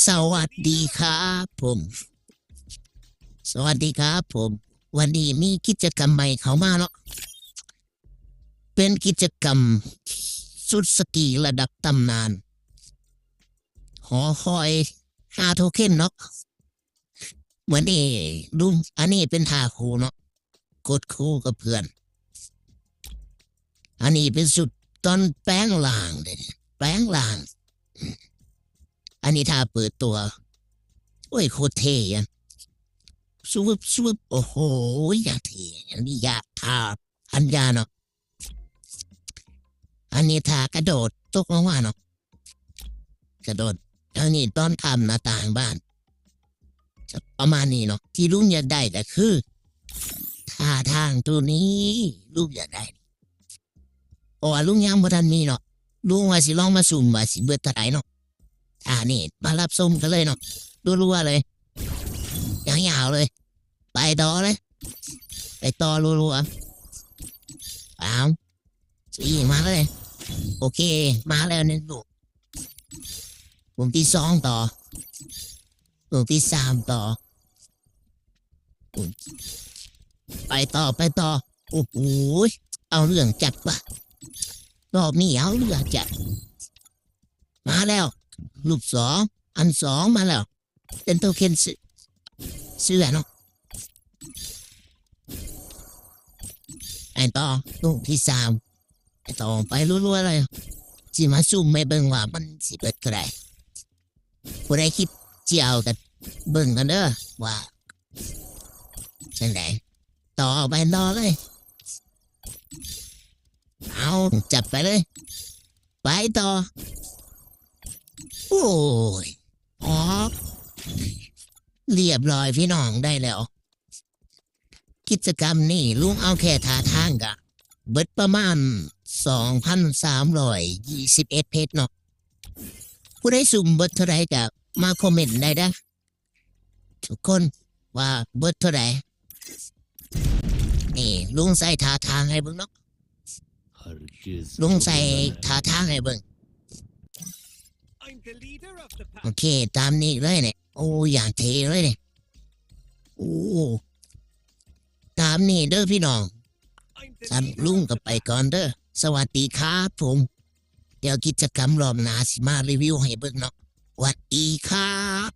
สวัสดีครับผมสวัสดีครับผมวันนี้มีกิจกรรมใหม่เข้ามาเนาะเป็นกิจกรรมสุดสกีระดับตำนานหอคอย5 โทเค็นเนาะเหมือนนี่ลุงอันนี้เป็นท่าครูเนาะกดครูกับเพื่อนอันนี้เป็นสุดตอนแปลงล่างเด้แปลงล่างอันนี้ท่าเปิดตัวโอ้ยโคตรเท่อะสวบสวบโอ้โหอยากเท่อันนี้อยากท่าอันยาเนาะอันนี้ท่ากระโดดตกลงมาเนาะกระโดดอันนี้ตอนทำหน้าต่างบ้านประมาณนี้เนาะที่ลุงอยากได้ก็คือท่าทางตัวนี้ลุงอยากได้โอ้ลุงยังบ่ทันมีเนาะลุงว่าสิลองมาสุ่มว่าสิเบิดเท่าไหร่เนาะนี่มารับส้มกันเลยเนาะรัวๆเลยยาวๆเลยไปต่อเลยไปต่อรัวๆสี่มาเลยโอเคมาแล้วเนี่ยลูกวงที่2ต่อวงที่3ต่อไปต่อโอ้โหเอาเรื่องจัดปะรอบนี้เอาเรื่องจัดมาแล้วลูกอัน2มาแล้วเป็นโทเค็นเสื้อเนาะไอ้ต่อลูกที่3ไอ้ต่อไปรัวๆเลยสิมาซุ่มไม่เบิ่งว่ามันสิเบิดเท่าไหร่ผู้ใดคิดเจียวกันเบิ่งกันเด้อว่าจังไดต่อไปต่อเลยเอาจับไปเลยไปต่อโอ้ยอ๋อเรียบร้อยพี่น้องได้แล้วกิจกรรมนี่ลุงเอาแค่ท่าทางกะเบิดประมาณ2,321เพจเนาะผู้ใดสุ่มเบิดเท่าไรกะมาคอมเมนต์ได้นะทุกคนว่าเบิดเท่าไรนี่ลุงใส่ท่าทางให้เบิ่งเนาะลุงใส่ท่าทางให้เบิ่งโอเคตามนี้เลยเนี่ยโอ้อย่างเทเลยเนี่ยโอ้ตามนี้เด้อพี่น้องตามลุงกับไปก่อนเด้อสวัสดีครับผมเดี๋ยวกิจกรรมรอบหน้าสิมารีวิวให้เบิ่งเนาะสวัสดีครับ